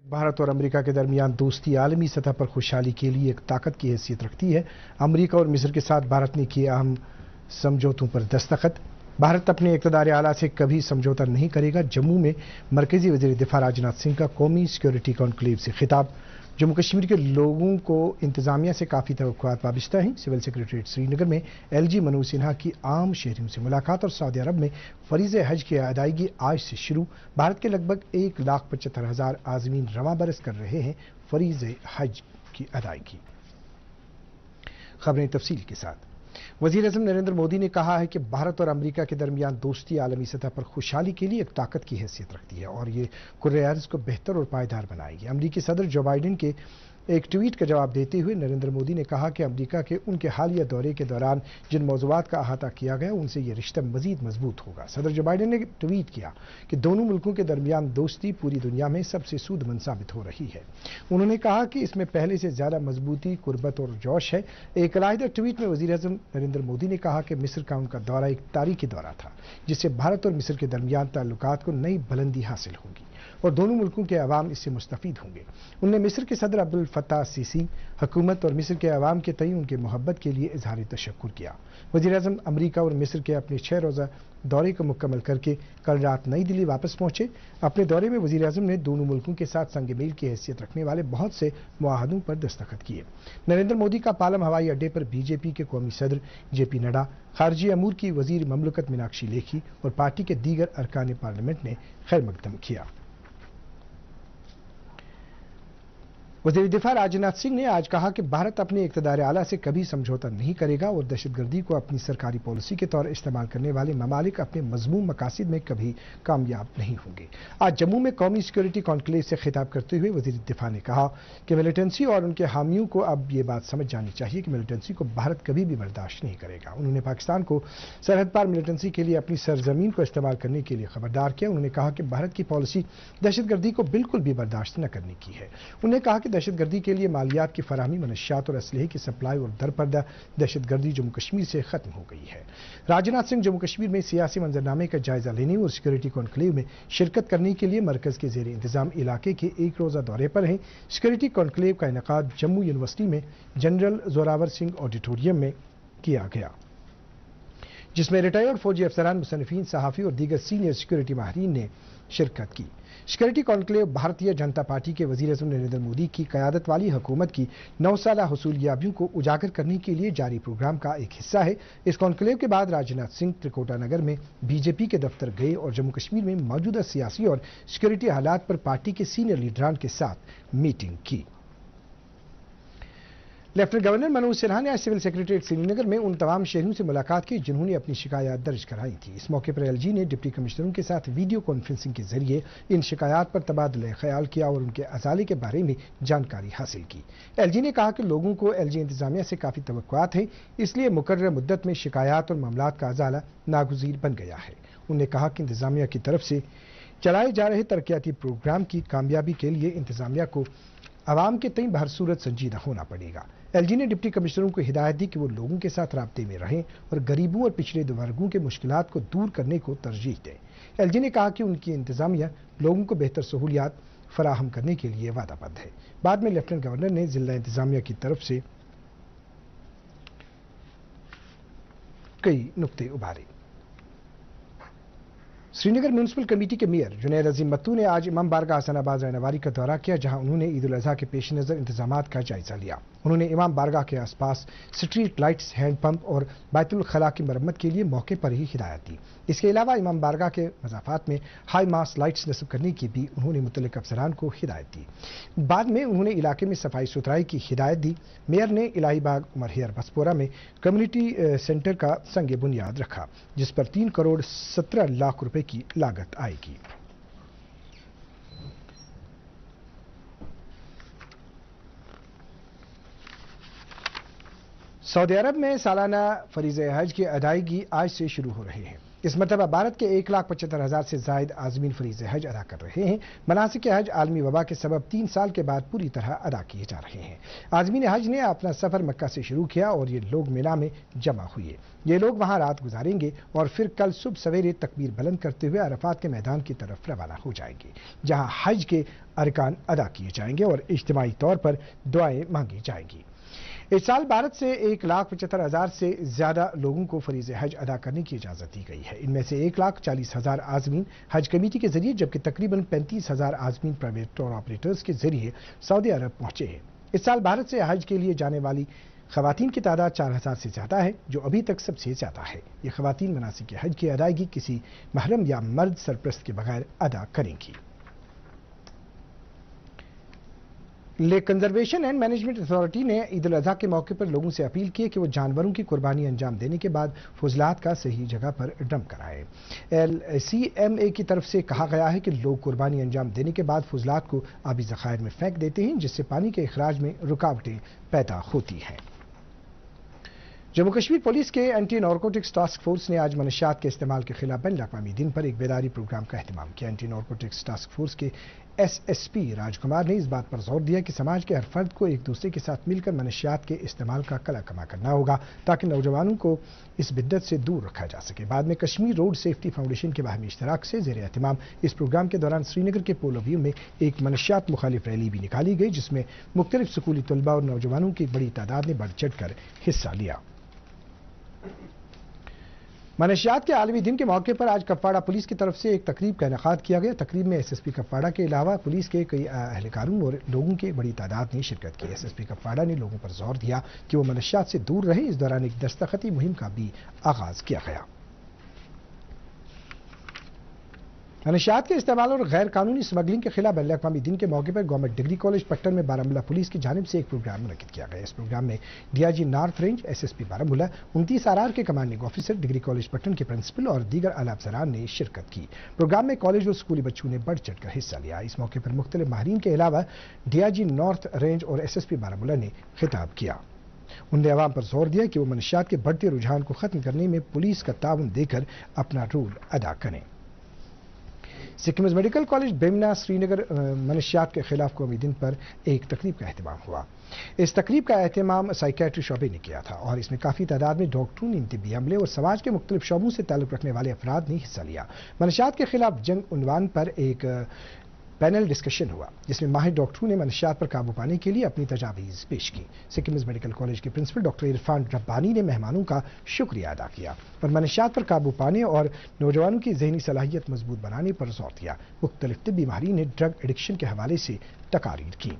भारत और अमेरिका के दरमियान दोस्ती आलमी सतह पर खुशहाली के लिए एक ताकत की हैसियत रखती है। अमेरिका और मिस्र के साथ भारत ने किए अहम समझौतों पर दस्तखत। भारत अपने इक़्तिदार आला से कभी समझौता नहीं करेगा। जम्मू में मरकजी वज़ीर दिफा राजनाथ सिंह का कौमी सिक्योरिटी कॉन्क्लेव से खिताब। जम्मू कश्मीर के लोगों को इंतजामिया से काफ़ी तवक्कुआत वाबस्ता हैं। सिविल सेक्रेटरीट श्रीनगर में LG मनोज सिन्हा की आम शहरियों से मुलाकात। और सऊदी अरब में फरीज़ हज की अदायगी आज से शुरू। भारत के लगभग 1,75,000 आज़मीन रवां बरस कर रहे हैं फरीज़ हज की अदायगी। खबरें तफसील के साथ। वज़ीर-ए-आज़म नरेंद्र मोदी ने कहा है कि भारत और अमेरिका के दरमियान दोस्ती आलमी सतह पर खुशहाली के लिए एक ताकत की हैसियत रखती है और ये कुर्रे अर्ज़ को बेहतर और पायदार बनाएगी। अमेरिकी सदर जो बाइडेन के एक ट्वीट का जवाब देते हुए नरेंद्र मोदी ने कहा कि अमेरिका के उनके हालिया दौरे के दौरान जिन मौज़ूआत का अहाता किया गया उनसे ये रिश्ता मज़ीद मजबूत होगा। सदर जो बाइडेन ने ट्वीट किया कि दोनों मुल्कों के दरमियान दोस्ती पूरी दुनिया में सबसे सूदमंद साबित हो रही है। उन्होंने कहा कि इसमें पहले से ज़्यादा मजबूती, कुर्बत और जोश है। एक अलहदा ट्वीट में वज़ीर-ए-आज़म नरेंद्र मोदी ने कहा कि मिस्र का उनका दौरा एक तारीखी दौरा था जिससे भारत और मिस्र के दरमियान ताल्लुकात को नई बुलंदी हासिल होगी और दोनों मुल्कों के अवाम इससे मुस्तफ़ीद होंगे। उन्होंने मिस्र के सदर अब्दुल फत्ताह सीसी, हुकूमत और मिस्र के अवाम के तई उनके मोहब्बत के लिए इजहार तशक्कुर किया। वज़ीर-ए-आज़म अमेरिका और मिस्र के अपने 6 रोज़ा दौरे को मुकम्मल करके कल रात नई दिल्ली वापस पहुंचे। अपने दौरे में वज़ीर-ए-आज़म ने दोनों मुल्कों के साथ संग मील की हैसियत रखने वाले बहुत से मुआहदों पर दस्तखत किए। नरेंद्र मोदी का पालम हवाई अड्डे पर बीजेपी के कौमी सदर JP नड्डा, खारजी अमूर की वज़ीर ममलकत मीनाक्षी लेखी और पार्टी के दीगर अरकान पार्लियामेंट ने खैर मकदम किया। वज़ीर दिफा राजनाथ सिंह ने आज कहा कि भारत अपने इक़्तिदार आला से कभी समझौता नहीं करेगा और दहशतगर्दी को अपनी सरकारी पॉलिसी के तौर इस्तेमाल करने वाले ममालिक अपने मज़मूम मकासद में कभी कामयाब नहीं होंगे। आज जम्मू में कौमी सिक्योरिटी कॉन्क्लेव से खिताब करते हुए वज़ीर दिफा ने कहा कि मिलिटेंसी और उनके हामियों को अब ये बात समझ जानी चाहिए कि मिलिटेंसी को भारत कभी भी बर्दाश्त नहीं करेगा। उन्होंने पाकिस्तान को सरहद पार मिलिटेंसी के लिए अपनी सरजमीन को इस्तेमाल करने के लिए खबरदार किया। उन्होंने कहा कि भारत की पॉलिसी दहशतगर्दी को बिल्कुल भी बर्दाश्त न करने की है। उन्होंने कहा कि दहशतगर्दी के लिए मालियात की फराहमी, मनशियात और असलहे की सप्लाई और दरपर्दा दहशतगर्दी जम्मू कश्मीर से खत्म हो गई है। राजनाथ सिंह जम्मू कश्मीर में सियासी मंजरनामे का जायजा लेने और सिक्योरिटी कॉन्क्लेव में शिरकत करने के लिए मरकज के ज़ेर इंतजाम इलाके के एक रोज़ा दौरे पर हैं। सिक्योरिटी कॉन्क्लेव का इनेकाद जम्मू यूनिवर्सिटी में जनरल जोरावर सिंह ऑडिटोरियम में किया गया जिसमें रिटायर्ड फौजी अफसरान, मुसन्निफीन, सहाफ़ी और दीगर सीनियर सिक्योरिटी माहिरीन ने शिरकत की। Security conclave Bharatiya Janata party के वज़ीर-ए-आज़म नरेंद्र मोदी की क़यादत वाली हुकूमत की 9 साला हुसूलियाबियों को उजागर करने के लिए जारी प्रोग्राम का एक हिस्सा है। इस कॉन्क्लेव के बाद राजनाथ सिंह त्रिकोटा नगर में BJP के दफ्तर गए और जम्मू कश्मीर में मौजूदा सियासी और सिक्योरिटी हालात पर पार्टी के सीनियर लीडरान के साथ मीटिंग की। लेफ्टिनेंट गवर्नर मनोज सिन्हा ने आज सिविल सेक्रेटरीट श्रीनगर में उन तमाम शहरियों से मुलाकात की जिन्होंने अपनी शिकायत दर्ज कराई थी। इस मौके पर LG ने डिप्टी कमिश्नरों के साथ वीडियो कॉन्फ्रेंसिंग के जरिए इन शिकायत पर तबादला ख्याल किया और उनके अजाले के बारे में जानकारी हासिल की। LG ने कहा कि लोगों को LG इंतजामिया से काफ़ी तवक्कुआत है, इसलिए मुकर्रर मुद्दत में शिकायत और मामलात का अजाला नागुज़ीर बन गया है। उन्होंने कहा कि इंतजामिया की तरफ से चलाए जा रहे तरक्याती प्रोग्राम की कामयाबी के लिए इंतजामिया को आवाम के तई हर सूरत संजीदा होना पड़ेगा। LG ने डिप्टी कमिश्नरों को हिदायत दी कि वो लोगों के साथ राब्ते में रहें और गरीबों और पिछड़े वर्गों के मुश्किलात को दूर करने को तरजीह दें। LG ने कहा कि उनकी इंतजामिया लोगों को बेहतर सहूलियात फराहम करने के लिए वादाबद्ध है। बाद में लेफ्टिनेंट गवर्नर ने जिला इंतजामिया की तरफ से कई नुक्ते उभारे। श्रीनगर म्यूनिसिपल कमेटी के मेयर जुनैद अजीम मत्तू ने आज इमाम बारगाह हसनाबाद रैनवारी का दौरा किया जहां उन्होंने ईद उल अजहा के पेश नज़र इंतजामात का जायजा लिया। उन्होंने इमाम बारगाह के आसपास स्ट्रीट लाइट्स, हैंड पंप और बैतुल खला की मरम्मत के लिए मौके पर ही हिदायत दी। इसके अलावा इमाम बारगाह के मज़ाफात में हाई मास लाइट्स नस्ब करने की भी उन्होंने मुतल्लिक़ अफसरान को हिदायत दी। बाद में उन्होंने इलाके में सफाई सुथराई की हिदायत दी। मेयर ने इलाही बाग उमर हेयर बसपोरा में कम्युनिटी सेंटर का संग बुनियाद रखा जिस पर 3 करोड़ 17 लाख रुपए की लागत आएगी। सऊदी अरब में सालाना फरीज़ हज की अदायगी आज से शुरू हो रहे हैं। इस मरतबा भारत के 1,75,000 से जायद आज़मीन फरीज़ हज अदा कर रहे हैं। मनासिक हज आलमी वबा के सबब 3 साल के बाद पूरी तरह अदा किए जा रहे हैं। आज़मीन हज ने अपना सफर मक्का से शुरू किया और ये लोग मिना में जमा हुए। ये लोग वहां रात गुजारेंगे और फिर कल सुबह सवेरे तकबीर बुलंद करते हुए अरफात के मैदान की तरफ रवाना हो जाएंगे, जहां हज के अरकान अदा किए जाएंगे और इज्तिमाई तौर पर दुआएं मांगी जाएंगी। इस साल भारत से 1,75,000 से ज्यादा लोगों को फरीज़ हज अदा करने की इजाजत दी गई है। इनमें से 1,40,000 आज़मीन हज कमेटी के जरिए, जबकि तकरीबन 35,000 आज़मीन प्राइवेट टूर ऑपरेटर्स के जरिए सऊदी अरब पहुंचे हैं। इस साल भारत से हज के लिए जाने वाली खवातीन की तादाद 4,000 से ज्यादा है, जो अभी तक सबसे ज्यादा है। ये खवातीन मनासिक हज की अदायगी किसी महरम या मर्द सरप्रस्त के बगैर अदा करेंगी। Lake conservation and management authority ने ईद उल अजहा के मौके पर लोगों से अपील की है कि वो जानवरों की कुर्बानी अंजाम देने के बाद फुजलात का सही जगह पर डंप कराएं। LCMA की तरफ से कहा गया है कि लोग कुर्बानी अंजाम देने के बाद फुजलात को आबी ज़खायर में फेंक देते हैं, जिससे पानी के इखराज में रुकावटें पैदा होती हैं। जम्मू कश्मीर पुलिस के एंटी नारकोटिक्स टास्क फोर्स ने आज मनशियात के इस्तेमाल के खिलाफ बैन अवी दिन पर एक बेदारी प्रोग्राम का एहतमाम किया। एंटी नारकोटिक्स टास्क फोर्स के SSP राजकुमार ने इस बात पर जोर दिया कि समाज के हर फर्द को एक दूसरे के साथ मिलकर मनशियात के इस्तेमाल का कला कमा करना होगा, ताकि नौजवानों को इस बिद्दत से दूर रखा जा सके। बाद में कश्मीर रोड सेफ्टी फाउंडेशन के बाहमी इश्तराक से ज़ेर एहतमाम इस प्रोग्राम के दौरान श्रीनगर के पोलो व्यू में एक मनशियात मुखालिफ रैली भी निकाली गई, जिसमें मुख्तलिफ स्कूली तलबा और नौजवानों की बड़ी तादाद ने बढ़ चढ़ कर हिस्सा लिया। मनशियात के आलमी दिन के मौके पर आज कपवाड़ा पुलिस की तरफ से एक तकरीब का इनेकाद किया गया। तकरीब में SSP कपवाड़ा के अलावा पुलिस के कई अहलकारों और लोगों की बड़ी तादाद ने शिरकत की। SSP कपवाड़ा ने लोगों पर जोर दिया कि वो मनशियात से दूर रहे। इस दौरान एक दस्तखती मुहिम का भी आगाज किया गया। मनशियात के इस्तेमाल और गैर कानूनी स्मगलिंग के खिलाफ बैन अवी दिन के मौके पर गवर्नमेंट डिग्री कॉलेज पट्टन में बारामूला पुलिस की जानिब से एक प्रोग्राम मुनक्किद किया गया। इस प्रोग्राम में DIG north range, SSP Baramulla, 29 RR के commanding officer, degree college Pattan के प्रिंसिपल और दीगर आला अफसरान ने शिरकत की। प्रोग्राम में कॉलेज और स्कूली बच्चों ने बढ़ चढ़कर हिस्सा लिया। इस मौके पर मुख्तलिफ माहिरीन के अलावा DIG नॉर्थ रेंज और SSP बारामूला ने खिताब किया। उन्होंने अवाम पर जोर दिया कि वो मनशियात के बढ़ते रुझान को खत्म करने में पुलिस का ताउन देकर अपना रोल अदा करें। सिक्किम मेडिकल कॉलेज बेमना श्रीनगर मनशियात के खिलाफ कौमी दिन पर एक तकरीब का एहतमाम हुआ। इस तकरीब का एहतमाम साइकेट्री शोबे ने किया था और इसमें काफ़ी तादाद में डॉक्टरों, तिब्बी अमले और समाज के मुख्तलिफ शोबों से ताल्लुक़ रखने वाले अफराद ने हिस्सा लिया। मनशियात के खिलाफ जंग उन्वान पर एक पैनल डिस्कशन हुआ, जिसमें माहिर डॉक्टरों ने मनशियात पर काबू पाने के लिए अपनी तजावीज़ पेश की। सिक्किम मेडिकल कॉलेज के प्रिंसिपल डॉक्टर इरफान रब्बानी ने मेहमानों का शुक्रिया अदा किया और मनशियात पर काबू पाने और नौजवानों की जहनी सलाहियत मजबूत बनाने पर जोर दिया। मुख्तलिफ तिब्बी माहिरीन ने ड्रग एडिक्शन के हवाले से तकारीर की।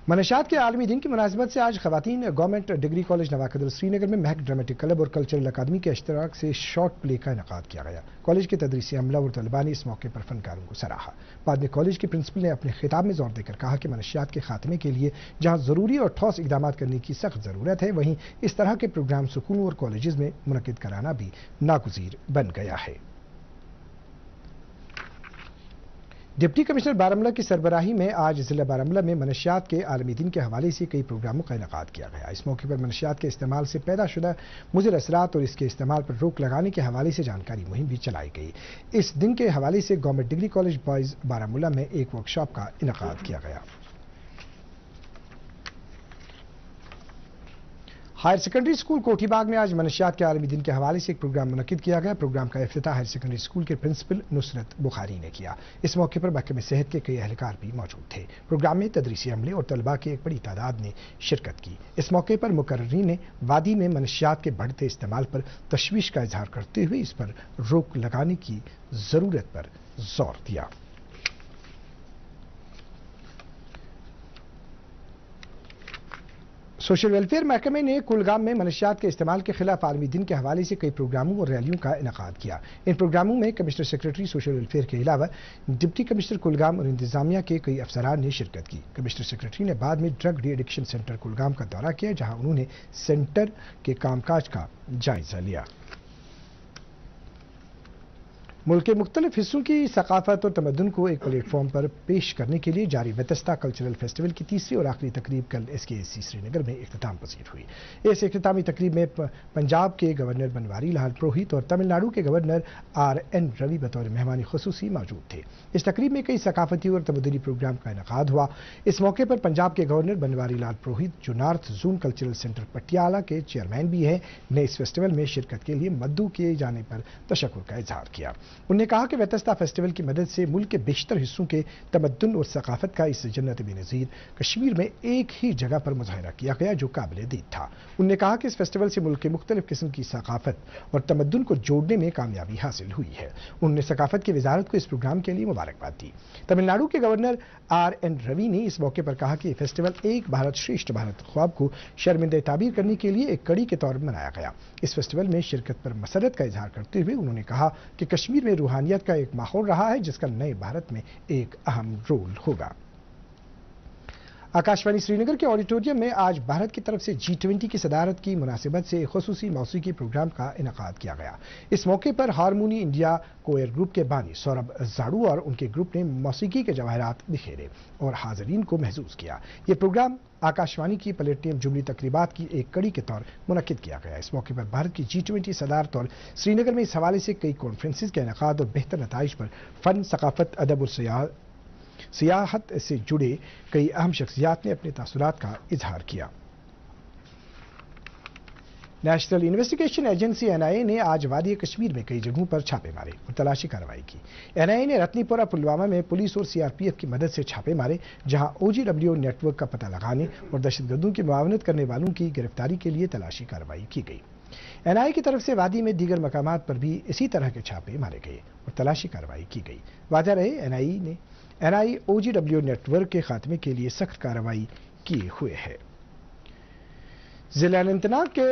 मनशियात के आलमी दिन की मुनासिबत से आज खवातीन government degree college Nawakadal Srinagar में महक ड्रामेटिक क्लब और कल्चरल अकादमी के इश्तराक से शॉर्ट प्ले का इनेकाद किया गया। कॉलेज के तदरीसी अमला और तलबा ने इस मौके पर फनकारों को सराहा। बाद में कॉलेज के प्रिंसिपल ने अपने खिताब में जोर देकर कहा कि मनशियात के खात्मे के लिए जहां जरूरी और ठोस इकदाम करने की सख्त जरूरत है, वहीं इस तरह के प्रोग्राम स्कूलों और कॉलेज में मुनक्किद कराना भी नागुज़ीर बन गया है। डिप्टी कमिश्नर बारामूला की सरबराही में आज जिला बारामूला में मनशियात के आलमी दिन के हवाले से कई प्रोग्रामों का इनेकाद किया गया। इस मौके पर मनशियात के इस्तेमाल से पैदा शुदा मुज़िर असरात और इसके इस्तेमाल पर रोक लगाने के हवाले से जानकारी मुहिम भी चलाई गई। इस दिन के हवाले से government degree college boys Baramulla में एक वर्कशॉप का इनेकाद किया गया। हायर सेकेंडरी स्कूल कोठीबाग में आज मनशियात के आलमी दिन के हवाले से एक प्रोग्राम मुनक्किद किया गया। प्रोग्राम का इफ्तिताह हायर सेकेंडरी स्कूल के प्रिंसिपल नुसरत बुखारी ने किया। इस मौके पर महकमे सेहत के कई अहलकार भी मौजूद थे। प्रोग्राम में तदरीसी अमले और तलबा की एक बड़ी तादाद ने शिरकत की। इस मौके पर मुकर्रीन ने वादी में मनशियात के बढ़ते इस्तेमाल पर तशवीश का इजहार करते हुए इस पर रोक लगाने की जरूरत पर जोर दिया। सोशल वेलफेयर महकमे ने कुलगाम में मनशियात के इस्तेमाल के खिलाफ आलमी दिन के हवाले से कई प्रोग्रामों और रैलियों का इनेकाद किया। इन प्रोग्रामों में कमिश्नर सेक्रेटरी सोशल वेलफेयर के अलावा डिप्टी कमिश्नर कुलगाम और इंतजामिया के कई अफसरान ने शिरकत की। कमिश्नर सेक्रेटरी ने बाद में drug de addiction centre Kulgam का दौरा किया, जहां उन्होंने सेंटर के कामकाज का जायजा लिया। ملک کے مختلف حصوں کی ثقافت اور تمدن کو ایک پلیٹ فارم پر پیش کرنے کے لیے جاری ویتستا کلچرل فیسٹیول کی تیسری اور آخری تقریب کل SKAC سری نگر میں اختتام پذیر ہوئی۔ اس اختتامی تقریب میں پنجاب کے گورنر بنواری لال پروہت اور تمل ناڈو کے گورنر RN روی بطور مہمان خصوصی موجود تھے۔ اس تقریب میں کئی ثقافتی اور تمدنی پروگرام کا انعقاد ہوا۔ اس موقع پر پنجاب کے گورنر بنواری لال پروہت، جو north zone cultural centre Patiala کے چیئرمین بھی ہیں، نے اس فیسٹیول میں شرکت کے لیے مدعو کیے جانے پر تشکر کا اظہار کیا۔ انہوں نے کہا کہ ویتستا فیسٹیول کی مدد سے ملک کے بیشتر حصوں کے تمدن اور ثقافت کا اس جنت بے نظیر کشمیر میں ایک ہی جگہ پر مظاہرہ کیا گیا، جو قابل دید تھا۔ انہوں نے کہا کہ اس فیسٹیول سے ملک کے مختلف قسم کی ثقافت اور تمدن کو جوڑنے میں کامیابی حاصل ہوئی ہے۔ انہوں نے ثقافت کی وزارت کو اس پروگرام کے لیے مبارکباد دی۔ تمل ناڈو کے گورنر RN روی نے اس موقع پر کہا کہ یہ فیسٹیول ایک بھارت شریشٹھ بھارت خواب کو شرمندہ تعبیر کرنے کے لیے ایک کڑی کے طور پر منایا گیا۔ اس فیسٹیول میں شرکت پر مسرت کا اظہار کرتے ہوئے انہوں نے کہا کہ کشمیر میں روحانیت کا ایک ماحول رہا ہے جس کا نئے بھارت میں ایک اہم رول ہوگا۔ آکاشوانی سری نگر کے آڈیٹوریم میں آج بھارت کی طرف سے G20 کی صدارت کی مناسبت سے ایک خصوصی موسیقی پروگرام کا انعقاد کیا گیا۔ اس موقع پر ہارمونی انڈیا کوئر گروپ کے بانی سوربھ زاڑو اور ان کے گروپ نے موسیقی کے جواہرات بکھیرے اور حاضرین کو محظوظ کیا۔ یہ پروگرام آکاشوانی کی پلیٹینم جوبلی تقریبات کی ایک کڑی کے طور منعقد کیا گیا۔ اس موقع پر بھارت کی G20 صدارت اور سری نگر میں اس حوالے سے کئی کانفرنسز کے انعقاد اور بہتر نتائج پر فن، ثقافت، ادب اور سیاحت سے جڑے کئی اہم شخصیات نے اپنے تاثرات کا اظہار کیا۔ نیشنل انویسٹیگیشن ایجنسی NIA نے آج وادی کشمیر میں کئی جگہوں پر چھاپے مارے اور تلاشی کارروائی کی۔ NIA نے رتنی پورہ پلوامہ میں پولیس اور CRPF کی مدد سے چھاپے مارے، جہاں OGW نیٹ ورک کا پتہ لگانے اور دہشت گردوں کی معاونت کرنے والوں کی گرفتاری کے لیے تلاشی کارروائی کی گئی۔ NIA کی طرف سے وادی میں دیگر مقامات پر بھی اسی طرح کے چھاپے مارے گئے اور تلاشی کارروائی کی گئی۔ واضح رہے NIA OGW نیٹ ورک کے خاتمے کے لیے سخت کارروائی کیے ہوئے ہے۔ ضلع اننت ناگ کے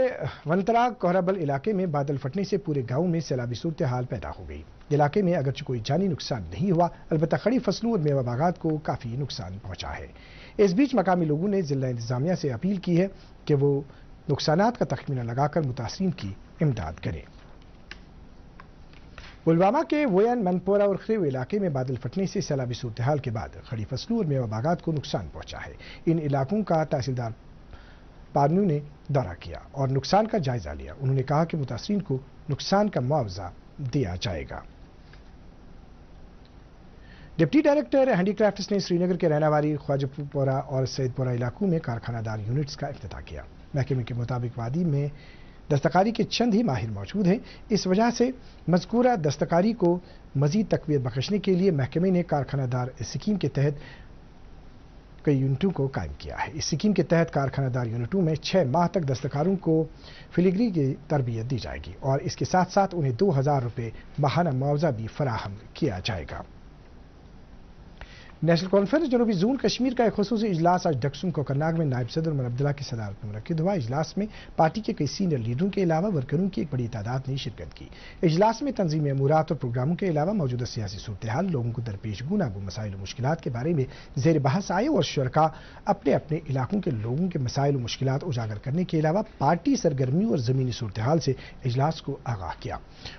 ونتراگ کوہرابل علاقے میں بادل پھٹنے سے پورے گاؤں میں سیلابی صورتحال پیدا ہو گئی۔ علاقے میں اگرچہ کوئی جانی نقصان نہیں ہوا، البتہ کھڑی فصلوں اور میوہ باغات کو کافی نقصان پہنچا ہے۔ اس بیچ مقامی لوگوں نے ضلع انتظامیہ سے اپیل کی ہے کہ وہ نقصانات کا تخمینہ لگا کر متاثرین کی امداد کریں۔ پلوامہ کے وین منپورہ اور خریو علاقے میں بادل پھٹنے سے سیلابی صورتحال کے بعد کھڑی فصلوں اور میوہ باغات کو نقصان پہنچا ہے۔ ان علاقوں کا تحصیلدار پارنو نے دورہ کیا اور نقصان کا جائزہ لیا۔ انہوں نے کہا کہ متاثرین کو نقصان کا معاوضہ دیا جائے گا۔ ڈپٹی ڈائریکٹر ہینڈی کرافٹس نے سری نگر کے رہنا واری خواجہ پورہ اور سید پورہ علاقوں میں کارخانہ دار یونٹس کا افتتاح کیا۔ محکمے کے مطابق وادی میں دستکاری کے چند ہی ماہر موجود ہیں، اس وجہ سے مذکورہ دستکاری کو مزید تقویت بخشنے کے لیے محکمے نے کارخانہ دار اسکیم کے تحت کئی یونٹوں کو قائم کیا ہے۔ اس اسکیم کے تحت کارخانہ دار یونٹوں میں 6 ماہ تک دستکاروں کو فلیگری کی تربیت دی جائے گی اور اس کے ساتھ ساتھ انہیں 2000 روپے ماہانہ معاوضہ بھی فراہم کیا جائے گا۔ نیشنل کانفرنس جنوبی زون کشمیر کا ایک خصوصی اجلاس آج ڈکسم کوکرناگ میں نائب صدر عمر عبداللہ کی صدارت میں منعقد ہوا۔ اجلاس میں پارٹی کے کئی سینئر لیڈروں کے علاوہ ورکروں کی ایک بڑی تعداد نے شرکت کی۔ اجلاس میں تنظیمی امورات اور پروگراموں کے علاوہ موجودہ سیاسی صورتحال، لوگوں کو درپیش گوناگون مسائل و مشکلات کے بارے میں زیر بحث آئے اور شرکاء اپنے اپنے علاقوں کے لوگوں کے مسائل و مشکلات اجاگر کرنے کے علاوہ پارٹی سرگرمیوں اور زمینی صورتحال سے اجلاس کو آگاہ کیا۔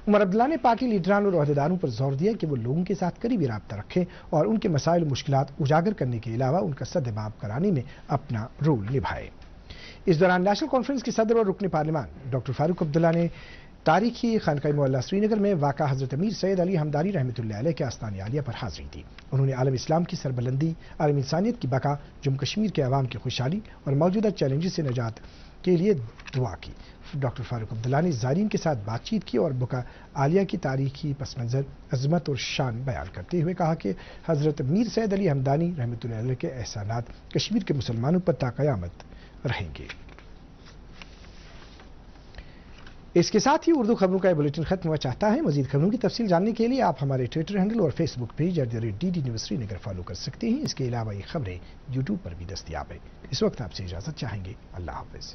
عمر عبداللہ نے پارٹی لیڈران اور عہدیداروں پر زور دیا کہ وہ لوگوں کے ساتھ قریبی رابطہ رکھیں اور ان کے مسائل و مشکلات اجاگر کرنے کے علاوہ ان کا سدباب کرانے میں اپنا رول نبھائے۔ اس دوران نیشنل کانفرنس کے صدر اور رکن پارلیمان ڈاکٹر فاروق عبداللہ نے تاریخی خانقاہ معلیٰ سری نگر میں واقع حضرت امیر سید علی حمدانی رحمۃ اللہ علیہ کے آستان عالیہ پر حاضری دی۔ انہوں نے عالم اسلام کی سربلندی، عالم انسانیت کی بقا، جموں کشمیر کے عوام کی خوشحالی اور موجودہ چیلنجز سے نجات کے لیے دعا کی۔ ڈاکٹر فاروق عبداللہ نے زائرین کے ساتھ بات چیت کی اور بقا عالیہ کی تاریخی پس منظر، عظمت اور شان بیان کرتے ہوئے کہا کہ حضرت میر سید علی حمدانی رحمۃ اللہ علیہ کے احسانات کشمیر کے مسلمانوں پر تا قیامت رہیں گے۔ اس کے ساتھ ہی اردو خبروں کا یہ بلیٹن ختم ہوا چاہتا ہے۔ مزید خبروں کی تفصیل جاننے کے لیے آپ ہمارے ٹویٹر ہینڈل اور فیس بک پیج @DD نیوز سری نگر فالو کر سکتے ہیں۔ اس کے علاوہ یہ خبریں یوٹیوب پر بھی دستیاب ہیں۔ اس وقت آپ سے اجازت چاہیں گے۔ اللہ حافظ۔